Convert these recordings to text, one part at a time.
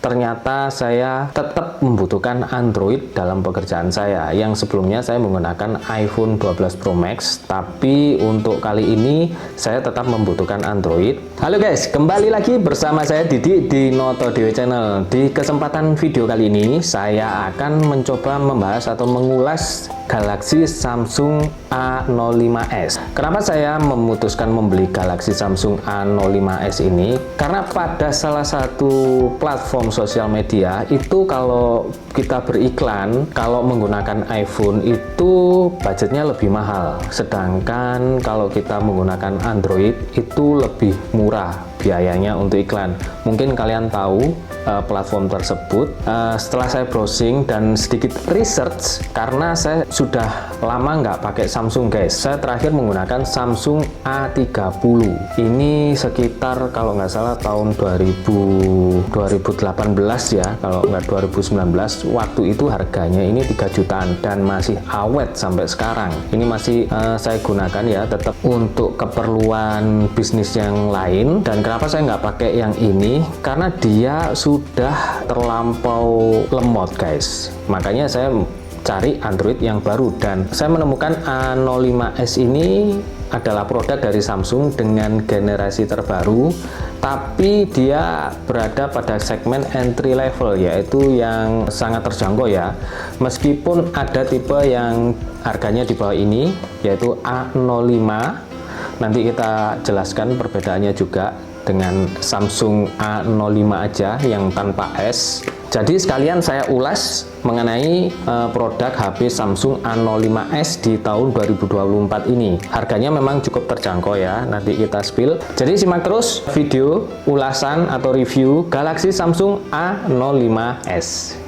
ternyata saya tetap membutuhkan Android dalam pekerjaan saya. Yang sebelumnya saya menggunakan iPhone 12 Pro Max, tapi untuk kali ini saya tetap membutuhkan Android. Halo guys, kembali lagi bersama saya Didi di Noto Dewe Channel. Di kesempatan video kali ini saya akan mencoba membahas atau mengulas Galaxy Samsung A05s. Kenapa saya memutuskan membeli Galaxy Samsung A05s ini? Karena pada salah satu platform sosial media itu kalau kita beriklan, kalau menggunakan iPhone itu budgetnya lebih mahal. Sedangkan kalau kita menggunakan Android itu lebih murah biayanya untuk iklan. Mungkin kalian tahu platform tersebut. Setelah saya browsing dan sedikit research, karena saya sudah lama nggak pakai Samsung guys. Saya terakhir menggunakan Samsung A30. Ini sekitar kalau nggak salah tahun 2018 ya, kalau nggak 2019. Waktu itu harganya ini 3 jutaan dan masih awet sampai sekarang. Ini masih saya gunakan ya, tetap untuk keperluan bisnis yang lain. Dan kenapa saya nggak pakai yang ini? Karena dia sudah terlampau lemot guys, makanya saya cari Android yang baru dan saya menemukan A05s ini adalah produk dari Samsung dengan generasi terbaru, tapi dia berada pada segmen entry level, yaitu yang sangat terjangkau ya. Meskipun ada tipe yang harganya di bawah ini, yaitu A05. Nanti kita jelaskan perbedaannya juga dengan Samsung A05 aja yang tanpa S. Jadi sekalian saya ulas mengenai produk HP Samsung A05s di tahun 2024 ini. Harganya memang cukup terjangkau ya, nanti kita spill. Jadi simak terus video ulasan atau review Galaxy Samsung A05s.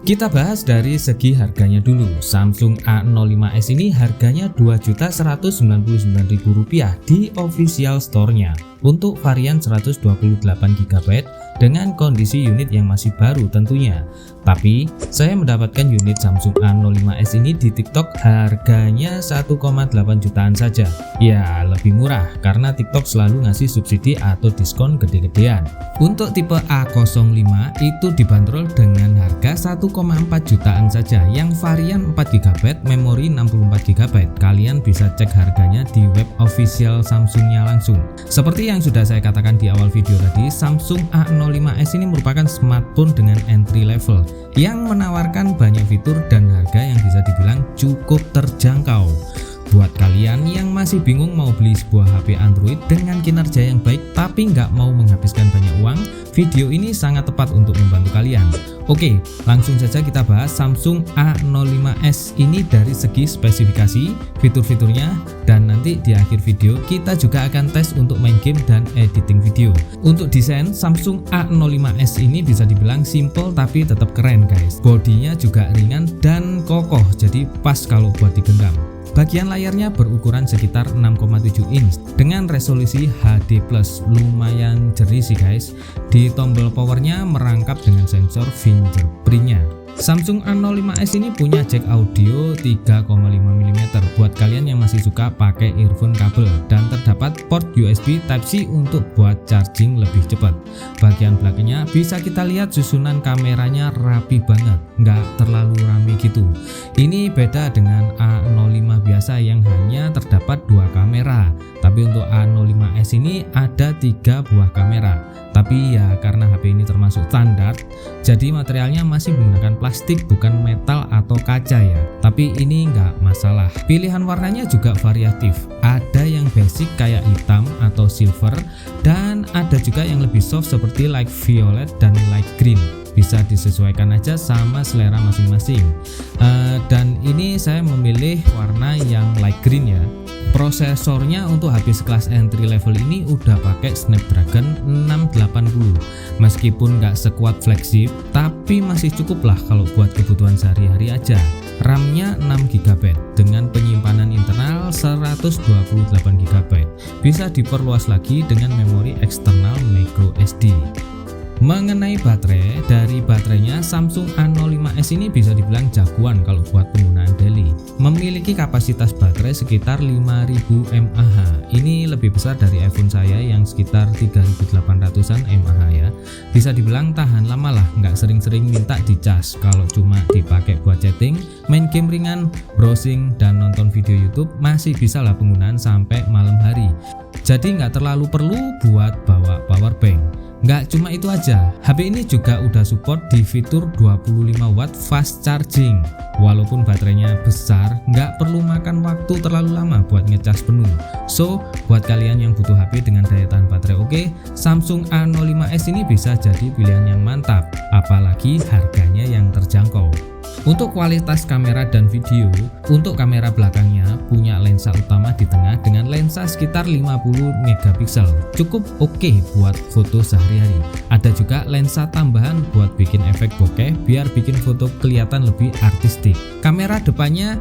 Kita bahas dari segi harganya dulu. Samsung A05s ini harganya Rp2.199.000 di official store-nya untuk varian 128GB dengan kondisi unit yang masih baru tentunya. Tapi saya mendapatkan unit Samsung A05s ini di TikTok harganya 1,8 jutaan saja. Ya lebih murah karena TikTok selalu ngasih subsidi atau diskon gede-gedean. Untuk tipe A05 itu dibanderol dengan harga 1,4 jutaan saja, yang varian 4GB, memori 64GB. Kalian bisa cek harganya di web official Samsungnya langsung. Seperti yang sudah saya katakan di awal video tadi, Samsung A05s ini merupakan smartphone dengan entry level yang menawarkan banyak fitur dan harga yang bisa dibilang cukup terjangkau. Buat kalian yang masih bingung mau beli sebuah HP Android dengan kinerja yang baik tapi nggak mau menghabiskan banyak uang, video ini sangat tepat untuk membantu kalian. Oke, langsung saja kita bahas Samsung A05s ini dari segi spesifikasi, fitur-fiturnya, dan nanti di akhir video kita juga akan tes untuk main game dan editing video. Untuk desain, Samsung A05s ini bisa dibilang simple tapi tetap keren guys. Bodinya juga ringan dan kokoh, jadi pas kalau buat digenggam. Bagian layarnya berukuran sekitar 6,7 inch dengan resolusi HD+, lumayan jeri sih guys. Di tombol powernya merangkap dengan sensor fingerprintnya. Samsung A05s ini punya jack audio 3,5 mm buat kalian yang masih suka pakai earphone kabel, dan terdapat port USB Type-C untuk buat charging lebih cepat. Bagian belakangnya bisa kita lihat susunan kameranya rapi banget, nggak terlalu rame gitu. Ini beda dengan A05 biasa yang hanya terdapat 2 kamera, tapi untuk A05s ini ada 3 buah kamera. Tapi ya karena HP ini termasuk standar, jadi materialnya masih menggunakan plastik bukan metal atau kaca ya. Tapi ini nggak masalah. Pilihan warnanya juga variatif. Ada yang basic kayak hitam atau silver, dan ada juga yang lebih soft seperti light violet dan light green. Bisa disesuaikan aja sama selera masing-masing. Dan ini saya memilih warna yang light green ya. Prosesornya untuk HP sekelas entry level ini udah pakai Snapdragon 680. Meskipun nggak sekuat flagship, tapi masih cukup lah kalau buat kebutuhan sehari-hari aja. RAM-nya 6GB dengan penyimpanan internal 128GB. Bisa diperluas lagi dengan memori eksternal microSD. Mengenai baterai, dari baterainya Samsung A05s ini bisa dibilang jagoan kalau buat penggunaan daily. Memiliki kapasitas baterai sekitar 5000 mAh. Ini lebih besar dari iPhone saya yang sekitar 3800-an mAh ya. Bisa dibilang tahan lama lah, nggak sering-sering minta dicas. Kalau cuma dipakai buat chatting, main game ringan, browsing, dan nonton video YouTube masih bisa lah penggunaan sampai malam hari. Jadi nggak terlalu perlu buat bawa power bank. Nggak cuma itu aja, HP ini juga udah support di fitur 25 watt fast charging. Walaupun baterainya besar, nggak perlu makan waktu terlalu lama buat ngecas penuh. So, buat kalian yang butuh HP dengan daya tahan baterai oke, Samsung A05s ini bisa jadi pilihan yang mantap, apalagi harganya yang terjangkau. Untuk kualitas kamera dan video, untuk kamera belakangnya punya lensa utama di tengah dengan lensa sekitar 50 megapiksel. Cukup oke buat foto sehari-hari. Ada juga lensa tambahan buat bikin efek bokeh biar bikin foto kelihatan lebih artistik. Kamera depannya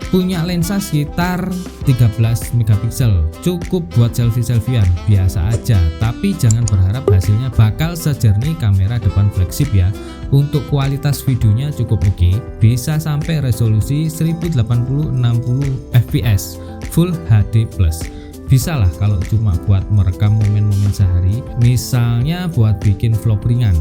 punya lensa sekitar 13 megapiksel. Cukup buat selfie-selfiean, biasa aja. Tapi jangan berharap hasilnya bakal sejernih kamera depan flagship ya. Untuk kualitas videonya cukup oke, bisa sampai resolusi 1080-60 fps Full HD+. Bisa lah kalau cuma buat merekam momen-momen sehari, misalnya buat bikin vlog ringan.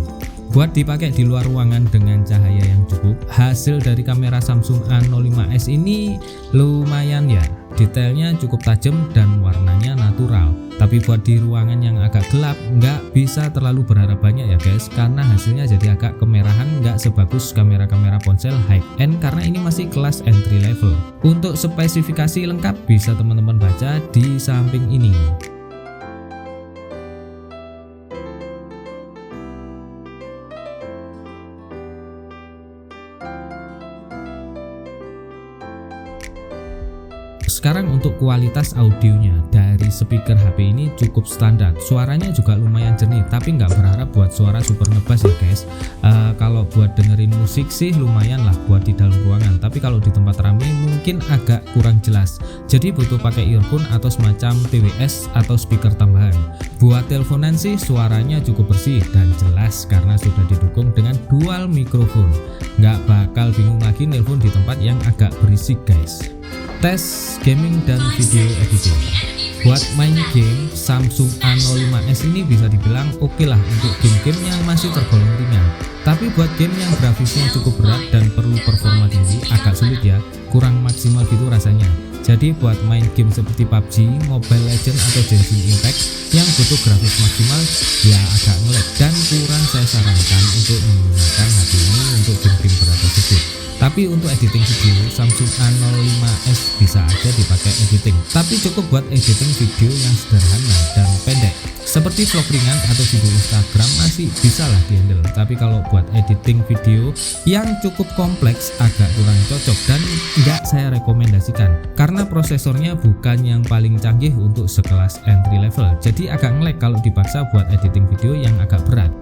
Buat dipakai di luar ruangan dengan cahaya yang cukup, hasil dari kamera Samsung A05s ini lumayan ya. Detailnya cukup tajam dan warnanya natural. Tapi buat di ruangan yang agak gelap, nggak bisa terlalu berharap banyak ya guys, karena hasilnya jadi agak kemerahan, nggak sebagus kamera-kamera ponsel high-end karena ini masih kelas entry level. Untuk spesifikasi lengkap bisa teman-teman baca di samping ini. Sekarang untuk kualitas audionya, dari speaker HP ini cukup standar. Suaranya juga lumayan jernih, tapi nggak berharap buat suara super ngebass ya guys. Kalau buat dengerin musik sih lumayan lah buat di dalam ruangan, tapi kalau di tempat ramai mungkin agak kurang jelas. Jadi butuh pakai earphone atau semacam TWS atau speaker tambahan. Buat teleponan sih suaranya cukup bersih dan jelas karena sudah didukung dengan dual mikrofon. Nggak bakal bingung lagi nelpon di tempat yang agak berisik guys. Tes gaming dan video editing. Buat main game, Samsung A05s ini bisa dibilang oke lah untuk game-game yang masih tergolong ringan. Tapi buat game yang grafisnya cukup berat dan perlu performa tinggi agak sulit ya, kurang maksimal gitu rasanya. Jadi buat main game seperti PUBG, Mobile Legends atau Genshin Impact yang butuh grafis maksimal ya agak ngelag dan kurang saya sarankan untuk menggunakan HP ini untuk game-game berat tersebut. Tapi untuk editing video, Samsung A05s bisa aja dipakai editing. Tapi cukup buat editing video yang sederhana dan pendek. Seperti vlog ringan atau video Instagram masih bisa lah dihandle. Tapi kalau buat editing video yang cukup kompleks agak kurang cocok dan nggak saya rekomendasikan. Karena prosesornya bukan yang paling canggih untuk sekelas entry level. Jadi agak ngelag kalau dipaksa buat editing video yang agak berat.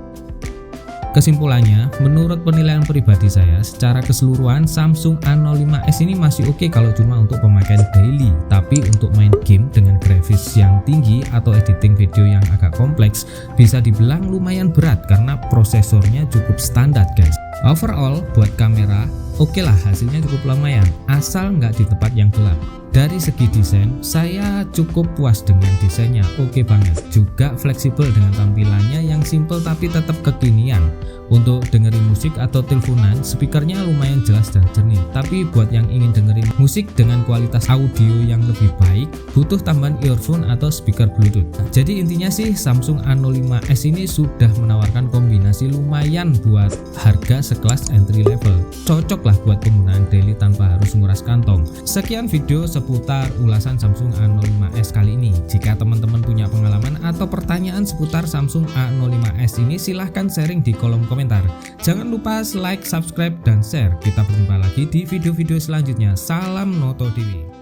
Kesimpulannya, menurut penilaian pribadi saya, secara keseluruhan Samsung A05s ini masih oke kalau cuma untuk pemakaian daily. Tapi untuk main game dengan grafis yang tinggi atau editing video yang agak kompleks, bisa dibilang lumayan berat karena prosesornya cukup standar guys. Overall, buat kamera, oke lah hasilnya cukup lumayan, asal nggak di tempat yang gelap. Dari segi desain, saya cukup puas dengan desainnya, oke banget. Juga fleksibel dengan tampilannya yang simple tapi tetap kekinian. Untuk dengerin musik atau teleponan, speakernya lumayan jelas dan jernih. Tapi buat yang ingin dengerin musik dengan kualitas audio yang lebih baik, butuh tambahan earphone atau speaker Bluetooth. Jadi intinya sih Samsung A05s ini sudah menawarkan kombinasi lumayan buat harga sekelas entry level. Cocok lah buat penggunaan daily tanpa harus nguras kantong. Sekian video seputar ulasan Samsung A05s kali ini. Jika teman-teman punya pengalaman atau pertanyaan seputar Samsung A05s ini, silahkan sharing di kolom komentar. Jangan lupa like, subscribe, dan share. Kita berjumpa lagi di video-video selanjutnya. Salam Noto TV.